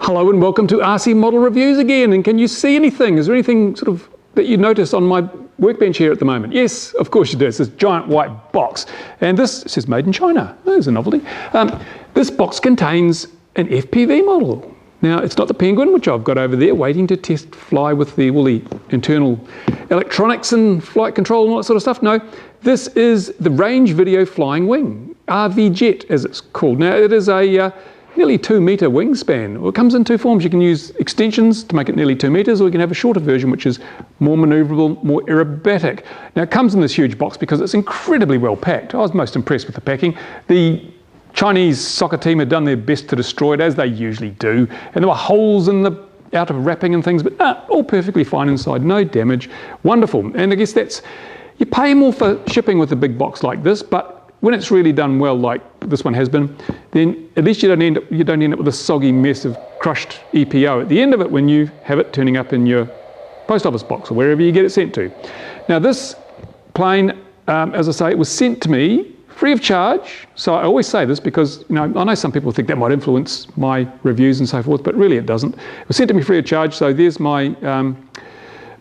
Hello and welcome to RC Model Reviews again. And can you see anything? Is there anything sort of that you notice on my workbench here at the moment? Yes, of course you do. It's this giant white box. And this says made in China. There's a novelty. This box contains an FPV model. Now, it's not the Penguin, which I've got over there, waiting to test fly with all the internal electronics and flight control and all that sort of stuff. No, this is the Range Video Flying Wing, RVJet as it's called. Now, it is a nearly 2 metre wingspan. Well, it comes in two forms. You can use extensions to make it nearly 2 metres, or you can have a shorter version which is more manoeuvrable, more aerobatic. Now, it comes in this huge box because it's incredibly well packed. I was most impressed with the packing. The Chinese soccer team had done their best to destroy it, as they usually do, and there were holes in the outer wrapping and things, but all perfectly fine inside, no damage. Wonderful. And I guess you pay more for shipping with a big box like this, but when it's really done well, like this one has been, then at least you don't end up with a soggy mess of crushed EPO at the end of it when you have it turning up in your post office box or wherever you get it sent to. Now, this plane, as I say, it was sent to me free of charge. So I always say this because I know some people think that might influence my reviews and so forth, but really it doesn't. It was sent to me free of charge, so there's my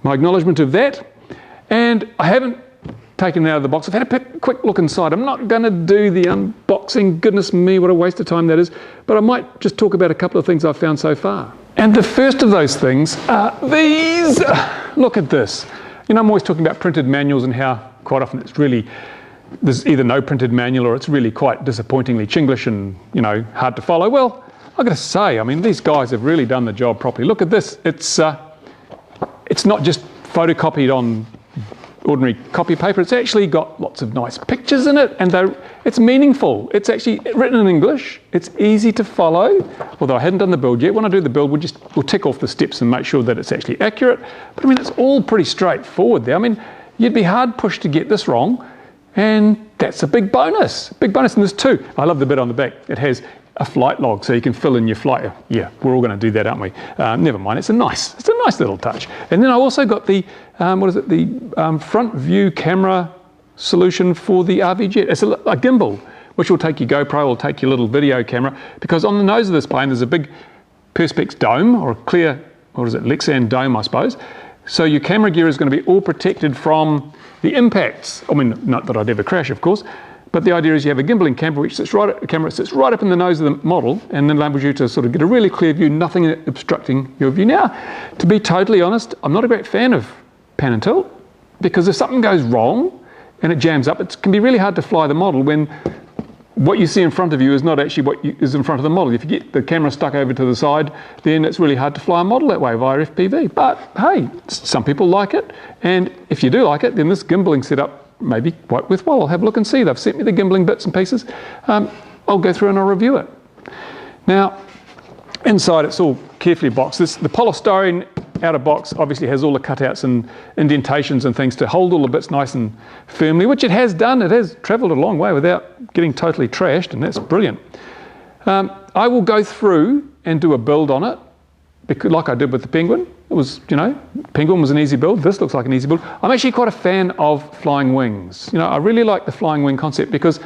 my acknowledgement of that. And I haven't taken it out of the box. I've had a quick look inside. I'm not going to do the unboxing. Goodness me, what a waste of time that is. But I might just talk about a couple of things I've found so far. And the first of those things are these. Look at this. I'm always talking about printed manuals and how quite often there's either no printed manual or it's really quite disappointingly Chinglish and, hard to follow. Well, I've got to say, these guys have really done the job properly. Look at this. It's not just photocopied on ordinary copy paper. It's actually got lots of nice pictures in it, and it's meaningful. It's actually written in English. It's easy to follow, although I hadn't done the build yet. When I do the build, we'll tick off the steps and make sure that it's actually accurate. But it's all pretty straightforward there. You'd be hard pushed to get this wrong, and that's a big bonus. Big bonus. And there's two. I love the bit on the back. It has a flight log, so you can fill in your flight. Yeah, we're all going to do that, aren't we? Never mind. It's a nice little touch. And then I also got the front view camera solution for the RVJet. It's a gimbal, which will take your GoPro, will take your little video camera, because on the nose of this plane there's a big Perspex dome, or a clear, Lexan dome, I suppose. So your camera gear is going to be all protected from the impacts. Not that I'd ever crash, of course. But the idea is you have a gimbaling camera which sits right up in the nose of the model and enables you to sort of get a really clear view, nothing obstructing your view. Now, to be totally honest, I'm not a great fan of pan and tilt, because if something goes wrong and it jams up, it can be really hard to fly the model when what you see in front of you is not actually what is in front of the model. If you get the camera stuck over to the side, then it's really hard to fly a model that way via FPV. But hey, some people like it, and if you do like it, then this gimbaling setup may be quite worthwhile. I'll have a look and see. They've sent me the gimbaling bits and pieces. I'll go through and I'll review it. Now, inside it's all carefully boxed. The polystyrene outer box obviously has all the cutouts and indentations and things to hold all the bits nice and firmly, which it has done. It has travelled a long way without getting totally trashed, and that's brilliant. I will go through and do a build on it, because, like I did with the Penguin. It was, Penguin was an easy build. This looks like an easy build. I'm actually quite a fan of flying wings. I really like the flying wing concept because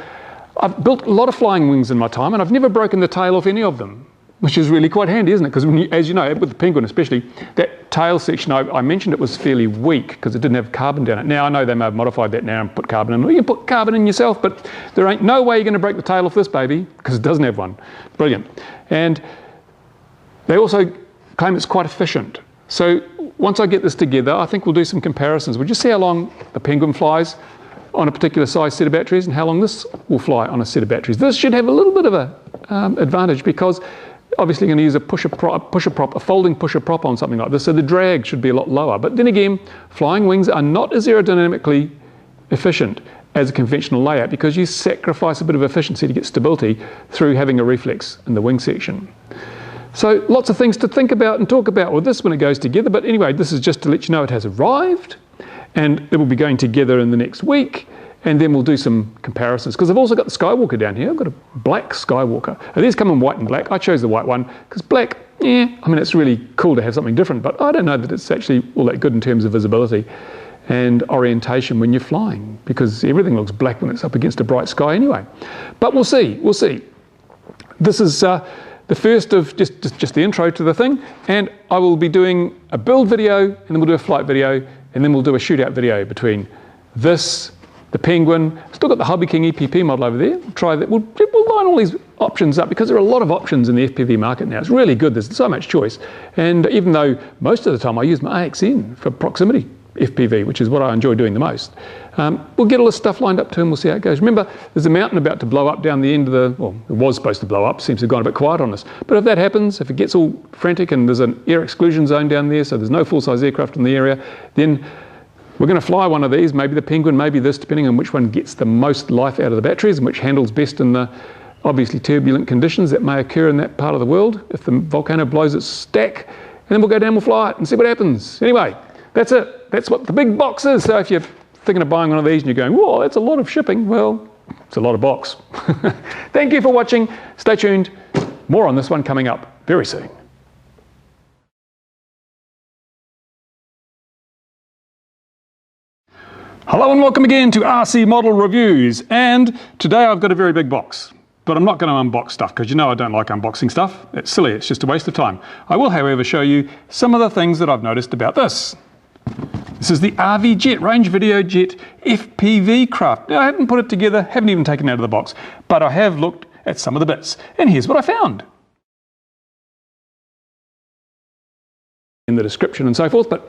I've built a lot of flying wings in my time, and I've never broken the tail off any of them, which is really quite handy, isn't it? Because as you know, with the Penguin especially, that tail section, I mentioned it was fairly weak because it didn't have carbon down it. Now, I know they may have modified that now and put carbon in. Well, you can put carbon in yourself, but there ain't no way you're going to break the tail off this baby because it doesn't have one. Brilliant. And they also claim it's quite efficient. So once I get this together, I think we'll do some comparisons. We'll just see how long the Penguin flies on a particular size set of batteries and how long this will fly on a set of batteries. This should have a little bit of a advantage because obviously you're going to use a folding pusher prop on something like this, so the drag should be a lot lower. But then again, flying wings are not as aerodynamically efficient as a conventional layout because you sacrifice a bit of efficiency to get stability through having a reflex in the wing section. So lots of things to think about and talk about with this when it goes together. But anyway, this is just to let you know it has arrived, and it will be going together in the next week, and then we'll do some comparisons. Because I've also got the Skywalker down here. I've got a black Skywalker. Now, these come in white and black. I chose the white one because black, it's really cool to have something different, but I don't know that it's actually all that good in terms of visibility and orientation when you're flying, because everything looks black when it's up against a bright sky anyway. But we'll see. This is the first of just the intro to the thing, and I will be doing a build video, and then we'll do a flight video, and then we'll do a shootout video between this, the Penguin. Still got the Hobby King EPP model over there. We'll try that. We'll line all these options up because there are a lot of options in the FPV market now. It's really good. There's so much choice. And even though most of the time I use my AXN for proximity FPV, which is what I enjoy doing the most, we'll get all this stuff lined up too, and we'll see how it goes. Remember, there's a mountain about to blow up down the end of the, well, it was supposed to blow up, seems to have gone a bit quiet on us. But if that happens, if it gets all frantic and there's an air exclusion zone down there, so there's no full-size aircraft in the area, then we're going to fly one of these, maybe the Penguin, maybe this, depending on which one gets the most life out of the batteries and which handles best in the obviously turbulent conditions that may occur in that part of the world if the volcano blows its stack. And then we'll go down, we'll fly it and see what happens. Anyway, that's it. That's what the big box is. So if you're thinking of buying one of these and you're going, whoa, that's a lot of shipping, well, it's a lot of box. Thank you for watching. Stay tuned. More on this one coming up very soon. Hello and welcome again to RC Model Reviews, and today I've got a very big box, but I'm not going to unbox stuff because you know I don't like unboxing stuff. It's silly, it's just a waste of time. I will however show you some of the things that I've noticed about this. This is the RVJet, Range Video Jet FPV craft. Now I haven't put it together, haven't even taken it out of the box, but I have looked at some of the bits, and here's what I found. In the description and so forth, but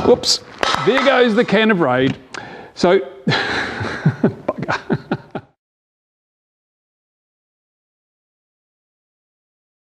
whoops, there goes the can of Raid. So